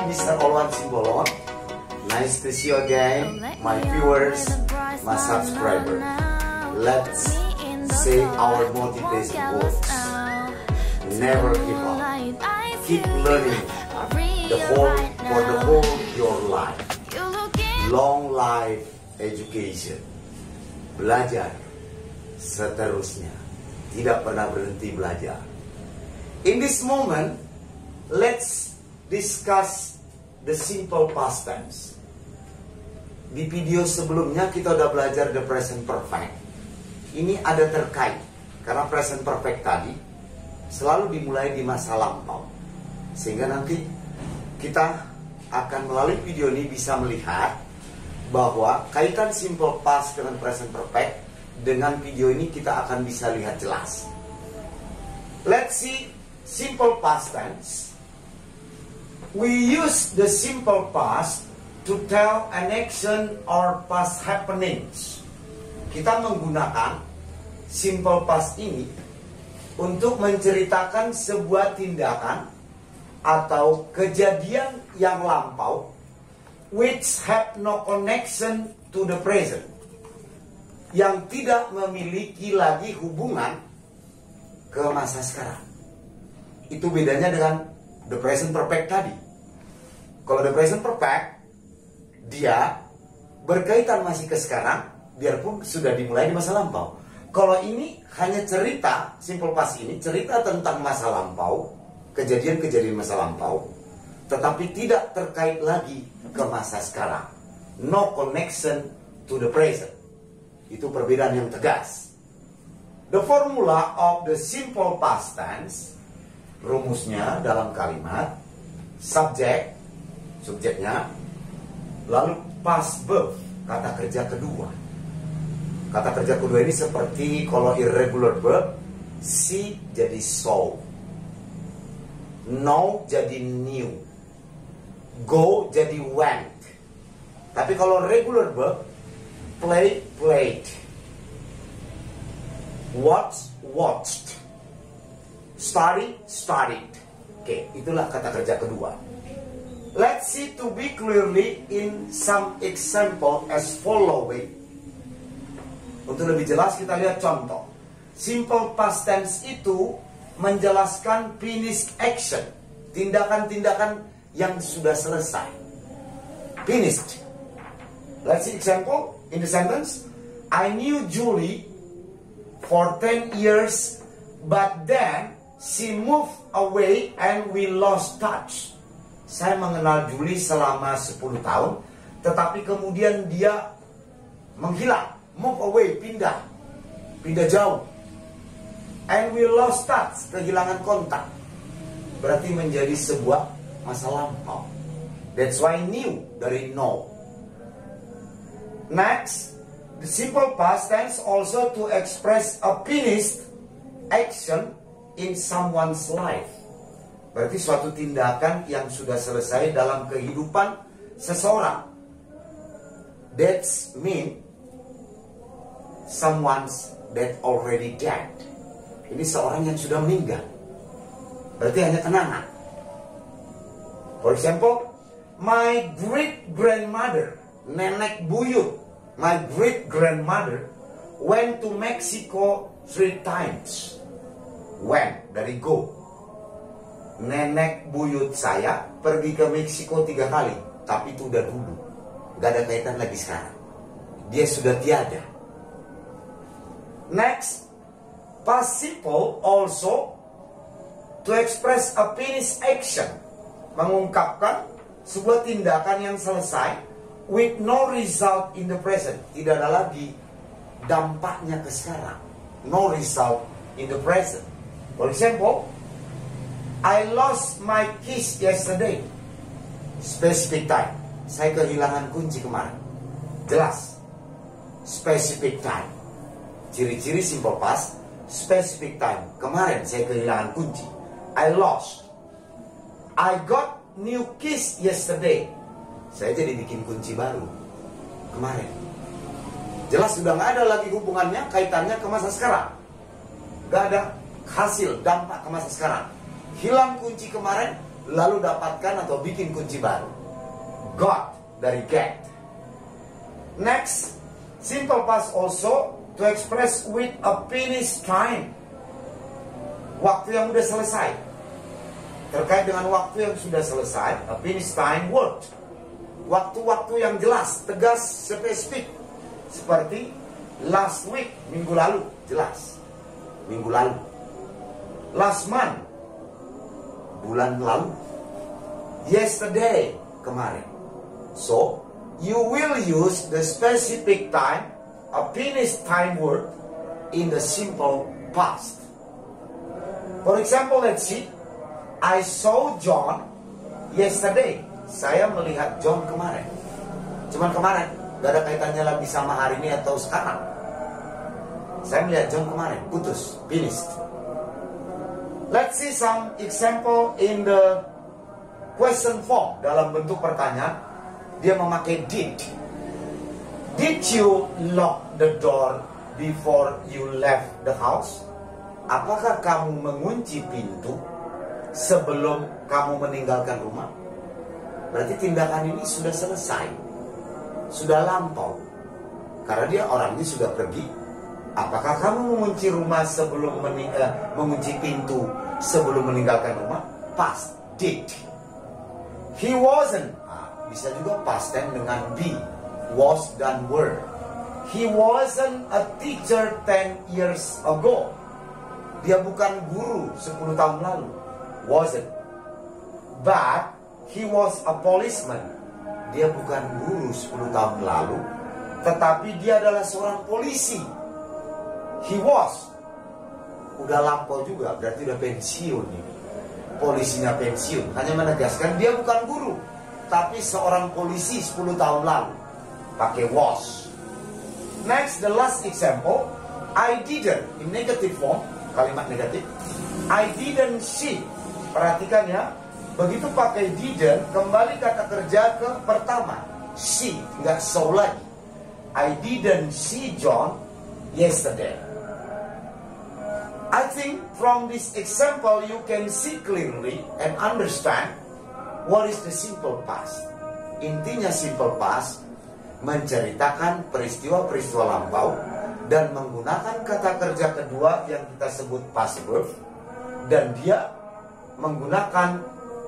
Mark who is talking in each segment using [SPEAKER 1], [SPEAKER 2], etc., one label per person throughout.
[SPEAKER 1] Mr. Olwan Simbolon. Nice to see you again, my viewers, my subscribers. Let's say our motivation words. Never give up. Keep learning for the whole your life. Long life education. Belajar seterusnya. Tidak pernah berhenti belajar. In this moment, let's discuss the simple past tense. Di video sebelumnya kita udah belajar the present perfect. Ini ada terkait karena present perfect tadi selalu dimulai di masa lampau. Sehingga nanti kita akan melalui video ini bisa melihat bahwa kaitan simple past dengan present perfect dengan video ini kita akan bisa lihat jelas. Let's see simple past tense. We use the simple past to tell an action or past happenings. Kita menggunakan simple past ini untuk menceritakan sebuah tindakan atau kejadian yang lampau which have no connection to the present, yang tidak memiliki lagi hubungan ke masa sekarang. Itu bedanya dengan the present perfect tadi. Kalau the present perfect, dia berkaitan masih ke sekarang, biarpun sudah dimulai di masa lampau. Kalau ini hanya cerita, simple past ini cerita tentang masa lampau, kejadian-kejadian masa lampau, tetapi tidak terkait lagi ke masa sekarang. No connection to the present. Itu perbedaan yang tegas. The formula of the simple past tense, rumusnya dalam kalimat subjek, subjeknya, lalu past verb, kata kerja kedua. Kata kerja kedua ini seperti kalau irregular verb, see jadi saw, know jadi knew, go jadi went. Tapi kalau regular verb, play, played, watch, watched, study, studied. Oke, itulah kata kerja kedua. Let's see to be clearly in some example as following. Untuk lebih jelas kita lihat contoh. Simple past tense itu menjelaskan finished action, tindakan-tindakan yang sudah selesai. Finished. Let's see example in the sentence. I knew Julie for 10 years, but then she moved away and we lost touch. Saya mengenal Julie selama 10 tahun, tetapi kemudian dia menghilang, move away, pindah jauh. And we lost touch, kehilangan kontak. Berarti menjadi sebuah masa lampau. That's why knew dari know. Next, the simple past tense also to express a finished action in someone's life. Berarti suatu tindakan yang sudah selesai dalam kehidupan seseorang. That's mean someone's that already dead. Ini seorang yang sudah meninggal. Berarti hanya kenangan. For example, my great grandmother, nenek buyut, my great grandmother went to Mexico 3 times. When dari go. Nenek buyut saya pergi ke Meksiko 3 kali, tapi itu udah dulu, gak ada kaitan lagi sekarang. Dia sudah tiada. Next, past simple also to express a finished action, mengungkapkan sebuah tindakan yang selesai with no result in the present. Tidak ada lagi dampaknya ke sekarang. No result in the present. For example, I lost my keys yesterday. Specific time. Saya kehilangan kunci kemarin. Jelas. Specific time. Ciri-ciri simple past. Specific time. Kemarin saya kehilangan kunci. I lost. I got new keys yesterday. Saya jadi bikin kunci baru kemarin. Jelas sudah nggak ada lagi hubungannya, kaitannya ke masa sekarang. Nggak ada hasil, dampak ke masa sekarang. Hilang kunci kemarin, lalu dapatkan atau bikin kunci baru. Got dari get. Next, simple past also to express with a finished time. Waktu yang sudah selesai. Terkait dengan waktu yang sudah selesai, a finished time word. Waktu-waktu yang jelas, tegas, spesifik. Seperti last week, minggu lalu, jelas. Minggu lalu. Last month, bulan lalu. Yesterday, kemarin. So, you will use the specific time, a finished time word, in the simple past. For example, let's see. I saw John yesterday. Saya melihat John kemarin. Cuman kemarin. Gak ada kaitannya lagi sama hari ini atau sekarang. Saya melihat John kemarin. Putus. Finished. Let's see some example in the question form. Dalam bentuk pertanyaan. Dia memakai did. Did you lock the door before you left the house? Apakah kamu mengunci pintu sebelum kamu meninggalkan rumah? Berarti tindakan ini sudah selesai, sudah lampau. Karena dia orangnya sudah pergi. Apakah kamu mengunci rumah sebelum mengunci pintu sebelum meninggalkan rumah? Past, did. He wasn't. Bisa juga past tense dengan be, was dan were. He wasn't a teacher 10 years ago. Dia bukan guru 10 tahun lalu. Wasn't. But he was a policeman. Dia bukan guru 10 tahun lalu, tetapi dia adalah seorang polisi. He was. Udah lampau juga, berarti udah pensiun ini. Polisinya pensiun. Hanya menegaskan dia bukan guru, tapi seorang polisi 10 tahun lalu. Pakai was. Next, the last example. I didn't, in negative form, kalimat negatif. I didn't see. Perhatikan ya. Begitu pakai didn't, kembali kata kerja ke pertama. See, nggak saw lagi. I didn't see John yesterday. I think from this example you can see clearly and understand what is the simple past. Intinya simple past menceritakan peristiwa-peristiwa lampau dan menggunakan kata kerja kedua yang kita sebut past verb, dan dia menggunakan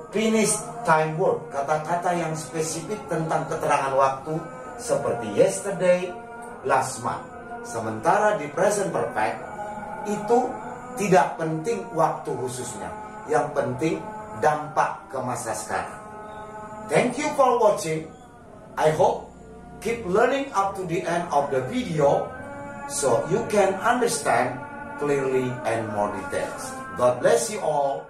[SPEAKER 1] finished time word, kata-kata yang spesifik tentang keterangan waktu seperti yesterday, last month. Sementara di present perfect itu tidak penting waktu khususnya, yang penting dampak ke masa sekarang. Thank you for watching. I hope keep learning up to the end of the video so you can understand clearly and more details. God bless you all.